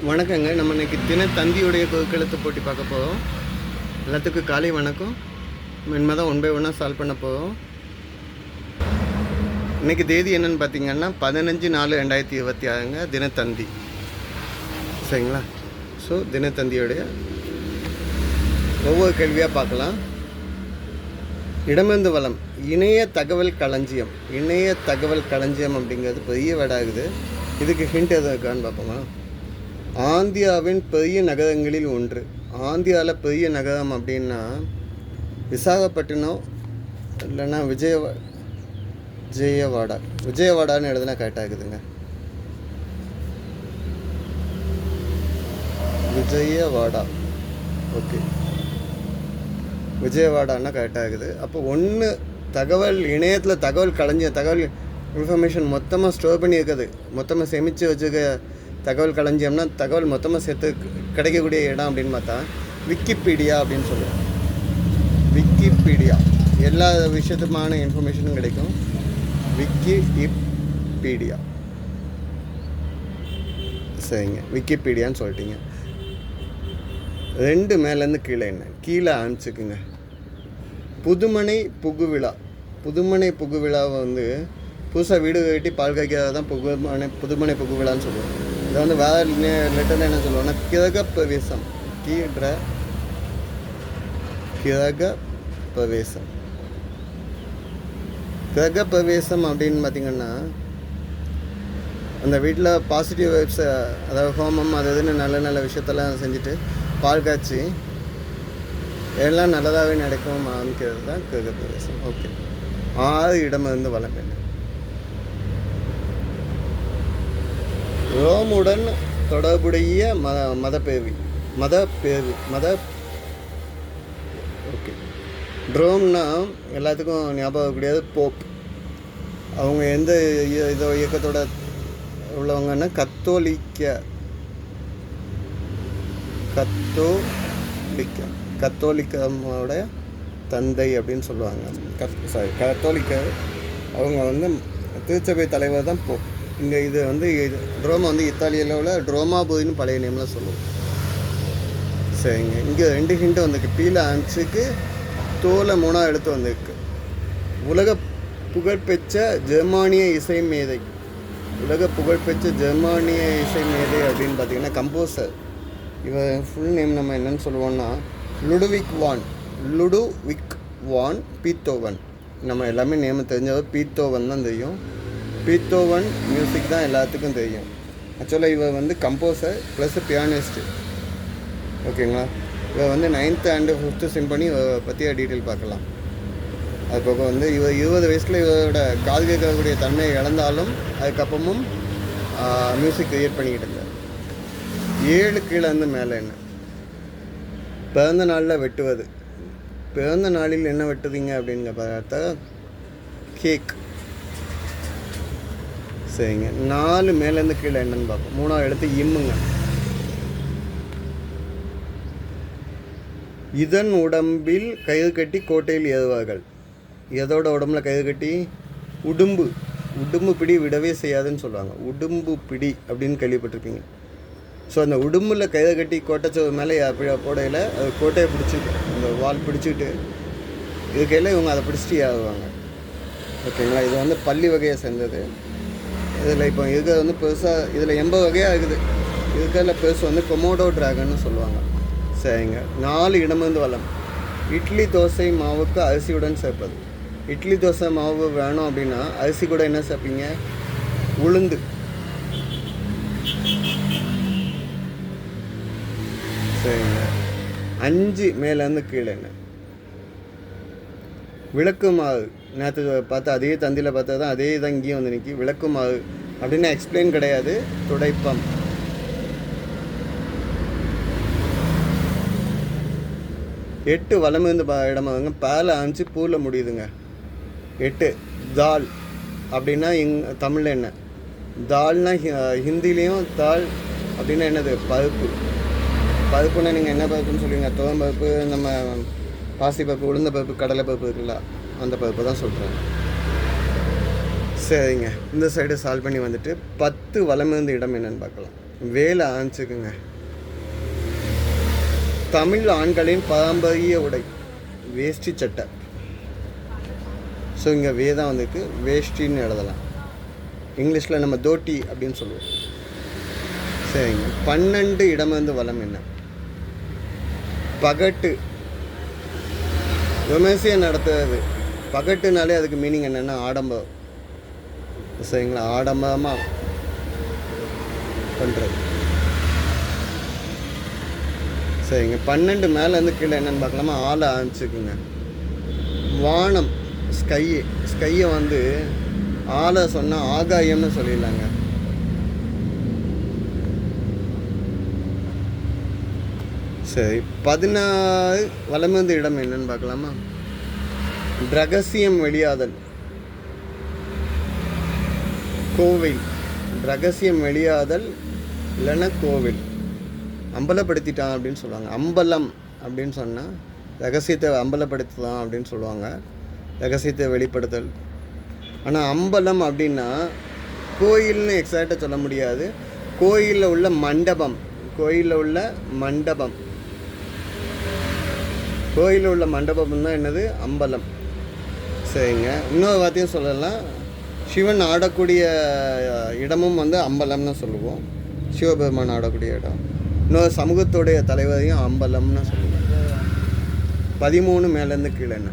வணக்கங்க. நம்ம இன்னைக்கு தினத்தந்தியுடைய குறுக்கெழுத்து போட்டி பார்க்க போகிறோம். எல்லாத்துக்கும் காலை வணக்கம். இனிமேல் தான் 1 by 1 சால்வ் பண்ண போகிறோம். இன்றைக்கி தேதி என்னென்னு பார்த்தீங்கன்னா 15/4/2026ங்க தினத்தந்தி. சரிங்களா? ஸோ தினத்தந்தியுடைய ஒவ்வொரு கேள்வியாக பார்க்கலாம். இடமிருந்து வளம் இணைய தகவல் களஞ்சியம். இணைய தகவல் களஞ்சியம் அப்படிங்கிறது பெரிய வேடாகுது. இதுக்கு ஹிண்ட் எதுவும் இருக்கான்னு பார்ப்போமா? ஆந்தியாவின் பெரிய நகரங்களில் ஒன்று. ஆந்தியாவில் பெரிய நகரம் அப்படின்னா விசாகப்பட்டினம் இல்லைன்னா விஜயவாடான்னு எழுதுனா கரெக்டாக இருக்குதுங்க. விஜயவாடா. ஓகே, விஜயவாடான்னா கரெக்டாக இருக்குது. அப்போ ஒன்று தகவல் இணையத்தில் தகவல் களஞ்சியம், தகவல் இன்ஃபர்மேஷன் மொத்தமாக ஸ்டோர் பண்ணி இருக்குது, மொத்தமாக சேமித்து வச்சுக்க தகவல் களஞ்சியம்னா தகவல் மொத்தமாக சேர்த்து கிடைக்கக்கூடிய இடம் அப்படின்னு பார்த்தா விக்கிபீடியா அப்படின்னு சொல்லுவோம். விக்கிபீடியா எல்லா விஷயத்துமான இன்ஃபர்மேஷனும் கிடைக்கும். விக்கிபீடியா. சரிங்க, விக்கிபீடியான்னு சொல்லிட்டீங்க. 2 மேலேருந்து கீழே என்ன கீழே அனுப்பிச்சுக்குங்க. புதுமனை புகுவிழா. புதுமனை புகுவிழாவை வந்து புதுசாக வீடு கட்டி பால் காய்க்காத தான் புதுமனை புகுவிழான்னு சொல்லுவோம். இதை வந்து வேறு லெட்டரில் என்ன சொல்லுவோம்னா கிரகப்பிரவேசம். கிரகப்பிரவேசம். கிரகப்பிரவேசம் அப்படின்னு பார்த்திங்கன்னா அந்த வீட்டில் பாசிட்டிவ் வைப்ஸை, அதாவது ஹோமம் அது இதுன்னு நல்ல நல்ல விஷயத்தெல்லாம் செஞ்சுட்டு பால் காய்ச்சி எல்லாம் நல்லதாகவே நடக்கும் ஆரம்பிக்கிறது தான் கிரகப்பிரவேசம். ஓகே, 6 இடமிருந்து வளம் என்ன? ரோமுடன் தொடர்புடைய மதப்பேவி. ஓகே, ரோம்னா எல்லாத்துக்கும் ஞாபகம் கிடையாது. போப். அவங்க எந்த இதோ இயக்கத்தோட உள்ளவங்கன்னா கத்தோலிக்கமோட தந்தை அப்படின்னு சொல்லுவாங்க. கத்தோலிக்க. அவங்க வந்து திருச்சபை தலைவர் தான் போப். இங்கே இது வந்து ட்ரோமா வந்து இத்தாலியில் உள்ள ட்ரோமா போயின்னு பழைய நேமில் சொல்லுவோம். சரிங்க, இங்கே 2 ஹிண்ட்டு வந்துருக்கு. பீல அஞ்சுக்கு தோலை 3 எடுத்து வந்திருக்கு. உலக புகழ்பெற்ற ஜெர்மானிய இசை மேதை. உலக புகழ்பெற்ற ஜெர்மானிய இசை மேதை அப்படின்னு பார்த்தீங்கன்னா கம்போசர். இவர் ஃபுல் நேம் நம்ம என்னன்னு சொல்லுவோம்னா லுடுவிக் வான் பீத்தோவன். நம்ம எல்லாமே நேம் தெரிஞ்சவர் பீத்தோவன் தான் தெரியும். பீத்தோவன் மியூசிக் தான் எல்லாத்துக்கும் தெரியும். ஆக்சுவலாக இவர் வந்து கம்போசர் ப்ளஸ் பியானிஸ்ட்டு. ஓகேங்களா? இவர் வந்து 9th and 5th சிம்பனி பற்றிய டீட்டெயில் பார்க்கலாம். அது போக வந்து இவர் 20 வயசில் இவரோட காது கேட்கக்கூடிய தன்மையை இழந்தாலும் அதுக்கப்புறமும் மியூசிக் கிரியேட் பண்ணிக்கிட்டு இருந்தார். 7 கீழே இருந்து மேலே என்ன? பிறந்த நாளில் வெட்டுவது. பிறந்த நாளில் என்ன வெட்டுறீங்க அப்படிங்கிற பார்த்தா கேக். சரிங்க, 4 மேலேருந்து கீழே என்னன்னு பார்ப்போம். 3ஆவது எடுத்து இம்முங்க. இதன் உடம்பில் கயிறு கட்டி கோட்டையில் ஏறுவார்கள். எதோட உடம்புல கயிறு கட்டி? உடும்பு பிடி விடவே செய்யாதுன்னு சொல்லுவாங்க. உடும்பு பிடி அப்படின்னு கேள்விப்பட்டிருப்பீங்க. ஸோ அந்த உடும்பில் கயிறு கட்டி கோட்டைச்சோறு மேலே போடையில் அது கோட்டையை பிடிச்சிட்டு அந்த வால் பிடிச்சிட்டு இதுக்கையில் இவங்க அதை பிடிச்சிட்டு ஏறுவாங்க. ஓகேங்களா? இது வந்து பள்ளி வகையை சேர்ந்தது. இதில் இப்போ இருக்கிறது வந்து பெருசாக இதில் 80 வகையாக இருக்குது. இருக்கிறதுல பெருசு வந்து கொமோடோ ட்ராகன்னு சொல்லுவாங்க. சரிங்க, 4 இடமிருந்து வளம். இட்லி தோசை மாவுக்கு அரிசியுடன் சேர்ப்பது. இட்லி தோசை மாவு வேணும் அப்படின்னா அரிசி கூட என்ன சேர்ப்பீங்க? உளுந்து. சரிங்க, 5 மேலேருந்து கீழே என்ன? விளக்குமாறு. நேற்று பார்த்தா அதே தந்தியில் பார்த்தா தான் அதே தான் இங்கேயும் வந்து நிற்கி. விளக்குமாறு அப்படின்னா எக்ஸ்பிளைன் கிடையாது, துடைப்பம். எட்டு வளமிருந்து இடமாங்க. பேல ஆரம்பிச்சு பூவில் முடியுதுங்க. 8 தால் அப்படின்னா தமிழில் என்ன? தால்னா ஹிந்திலையும் தால் அப்படின்னா என்னது? பருப்பு. பருப்புன்னா நீங்கள் என்ன பருப்புன்னு சொல்லுவீங்க? துவரம் பருப்பு, நம்ம பாசி பருப்பு, உளுந்த பருப்பு, கடலை பருப்பு இருக்குல்ல, அந்த பருப்பு தான் சொல்கிறேன். சரிங்க, இந்த சைடு சால்வ் பண்ணி வந்துட்டு 10 வலமிருந்து இடம் என்னென்னு பார்க்கலாம். வேலை ஆரம்பிச்சுக்குங்க. தமிழ் ஆண்களின் பாரம்பரிய உடை வேஷ்டி சட்டை. ஸோ இங்கே வேதம் வந்துருக்கு, வேஷ்டின்னு எழுதலாம். இங்கிலீஷில் நம்ம தோட்டி அப்படின்னு சொல்லுவோம். சரிங்க. 12 இடமிருந்து வலம் என்ன? பகட்டு. விமர்சையாக நடத்துறது. பகட்டுனாலே அதுக்கு மீனிங் என்னென்னா ஆடம்பரம். சரிங்களா? ஆடம்பரமாக பண்ணுறது. சரிங்க. 12 மேலேருந்து கீழே என்னென்னு பார்க்கலாமா? ஆளை ஆரம்பிச்சுக்குங்க. வானம், ஸ்கையை வந்து ஆளை சொன்னால் ஆகாயம்னு சொல்லிடலாங்க. சரி. 14 வலமிருந்து இடம் என்னன்னு பார்க்கலாமா? ரகசியம் வெளியாதல். கோவில். ரகசியம் வெளியாதல் இல்லைன்னா கோவில். அம்பலப்படுத்திட்டான் அப்படின்னு சொல்லுவாங்க. அம்பலம் அப்படின்னு சொன்னால் ரகசியத்தை அம்பலப்படுத்தலாம் அப்படின்னு சொல்லுவாங்க. ரகசியத்தை வெளிப்படுத்தல். ஆனால் அம்பலம் அப்படின்னா கோயில்னு எக்ஸாக்டாக சொல்ல முடியாது. கோயிலில் உள்ள மண்டபம். கோயிலில் உள்ள மண்டபம் தான் என்னது? அம்பலம். சரிங்க. இன்னொரு வார்த்தையும் சொல்லலாம். சிவன் ஆடக்கூடிய இடமும் வந்து அம்பலம்னு சொல்லுவோம். சிவபெருமான் ஆடக்கூடிய இடம். இன்னொரு சமூகத்துடைய தலைவரையும் அம்பலம்னு சொல்லுவோம். 13 மேலேருந்து கீழே என்ன?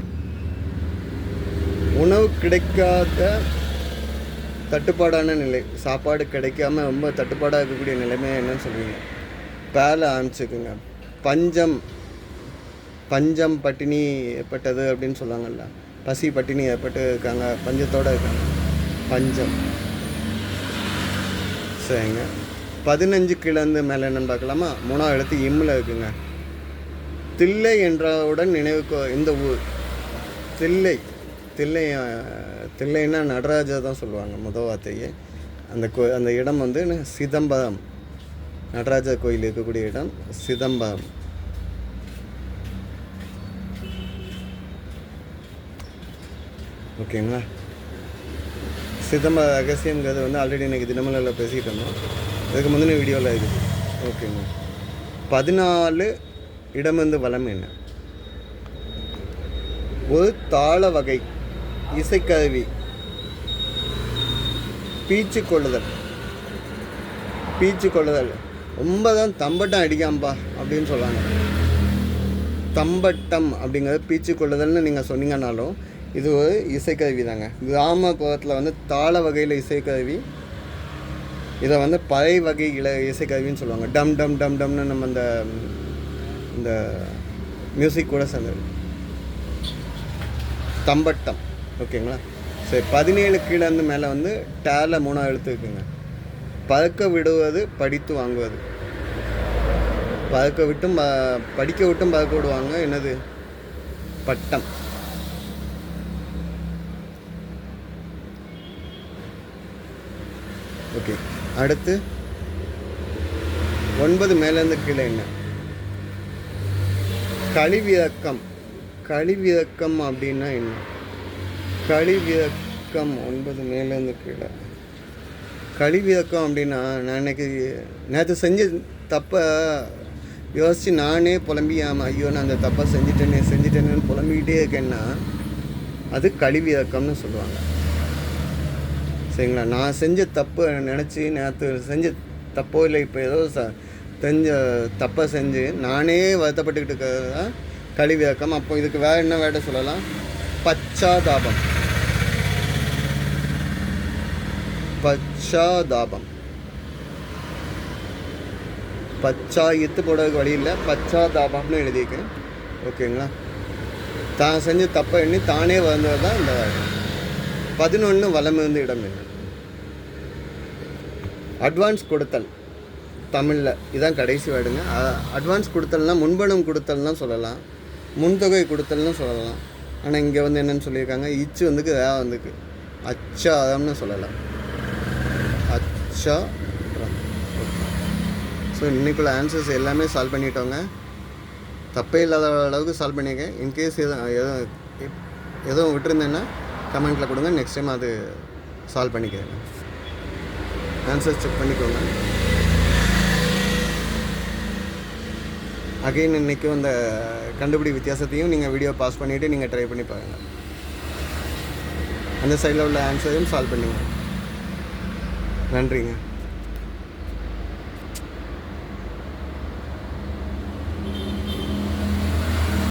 உணவு கிடைக்காத தட்டுப்பாடான நிலை. சாப்பாடு கிடைக்காம ரொம்ப தட்டுப்பாடாக இருக்கக்கூடிய நிலைமை என்னன்னு சொல்லுவீங்க? பேல ஆரம்பிச்சுக்குங்க. பஞ்சம் பட்டினி ஏற்பட்டது அப்படின்னு சொல்லுவாங்கல்ல. பசி பட்டினி ஏற்பட்டு இருக்காங்க, பஞ்சத்தோடு இருக்காங்க. பஞ்சம். சரிங்க. 15 கீழேருந்து மேலே என்னென்னு பார்க்கலாமா? 3ஆவது எழுத்து இம்மில் இருக்குங்க. தில்லை என்றவுடன் நினைவுக்கு இந்த ஊர். தில்லைன்னா நடராஜா தான் சொல்லுவாங்க முதல் வார்த்தையே. அந்த இடம் வந்து சிதம்பரம். நடராஜா கோயில் இருக்கக்கூடிய இடம் சிதம்பரம். ஓகேங்களா? சிதம்பர ரகசியங்கிறது வந்து ஆல்ரெடி எனக்கு தினமலரில் பேசிகிட்டு இருந்தோம். இதுக்கு முந்தின வீடியோவில் இருக்குது. ஓகேங்க. 14 இடமிருந்து வலம் என்ன? ஒரு தாள வகை, இசைக்கருவி. பீச்சு கொள்ளுதல். ரொம்ப தான் தம்பட்டம் அடிக்காம்பா அப்படின்னு சொல்லுவாங்க. தம்பட்டம் அப்படிங்கிறது பீச்சு கொள்ளுதல்னு நீங்கள் சொன்னீங்கன்னாலும் இது ஒரு இசைக்கருவி தாங்க. கிராமப்புறத்தில் வந்து தாள வகையில் இசைக்கருவி. இதை வந்து பழைய வகை இசைக்கருவின்னு சொல்லுவாங்க. டம் டம் டம் டம்னு நம்ம இந்த மியூசிக் கூட சேர்ந்தது தம்பட்டம். ஓகேங்களா? சரி. 17 கீழேருந்து மேலே வந்து டேல 3ஆவது எழுத்து இருக்குங்க. பறக்க விடுவது, படித்து வாங்குவது. படிக்க விட்டும் பறக்க விடுவாங்க. என்னது? பட்டம். ஓகே. அடுத்து 9 மேலேருந்து கீழே என்ன? கழிவிறக்கம் அப்படின்னா என்ன? கழிவிறக்கம் 9 மேலேருந்து கீழே. கழிவிறக்கம் அப்படின்னா நான் நேற்று செஞ்ச தப்பை யோசித்து நானே புலம்பியாமல் ஐயோ நான் அந்த தப்பை செஞ்சிட்டேன்னு புலம்பிக்கிட்டே இருக்கேன்னா அது கழிவிறக்கம்னு சொல்லுவாங்க. சரிங்களா? நான் செஞ்ச தப்பு நினச்சி நேற்று செஞ்ச தப்போ இல்லை இப்போ ஏதோ செஞ்ச தப்பை செஞ்சு நானே வருத்தப்பட்டுக்கிட்டு இருக்கிறது தான் கழிவிறக்கம். அப்போ இதுக்கு வேறு என்ன வேட சொல்லலாம்? பச்சாதாபம். பச்சாயித்து போடுறதுக்கு வழி இல்லை, பச்சாதாபம்னு எழுதியிருக்கேன். ஓகேங்களா? தான் செஞ்ச தப்பை எண்ணி தானே வந்தது தான் இந்த வேர்டு. 11 வலமிருந்து இடம் என்ன? அட்வான்ஸ் கொடுத்தல். தமிழில் இதான் கடைசி வேர்டுங்க. அட்வான்ஸ் கொடுத்தல்னால் முன்பணம் கொடுத்தல்னால் சொல்லலாம், முன்தொகை கொடுத்தல்னு சொல்லலாம். ஆனால் இங்கே வந்து என்னென்னு சொல்லியிருக்காங்க? இச்சு வந்துக்கு வந்துக்கு அச்சாரம்னு சொல்லலாம். அச்சாரம். ஸோ இன்றைக்குள்ள ஆன்சர்ஸ் எல்லாமே சால்வ் பண்ணிட்டோங்க. தப்பே இல்லாத அளவுக்கு சால்வ் பண்ணியிருக்கேன். இன்கேஸ் எதுவும் விட்டுருந்தேன்னா கமெண்ட்டில் கொடுங்க. நெக்ஸ்ட் டைம் அது சால்வ் பண்ணிக்கிறேன். ஆன்சர்ஸ் செக் பண்ணிக்கோங்க. அகைன் இன்றைக்கும் அந்த கண்டுபிடி வித்தியாசத்தையும் நீங்கள் வீடியோ பாஸ் பண்ணிவிட்டு நீங்கள் ட்ரை பண்ணி பாருங்கள். அந்த சைடில் உள்ள ஆன்சரையும் சால்வ் பண்ணுங்கள். நன்றிங்க.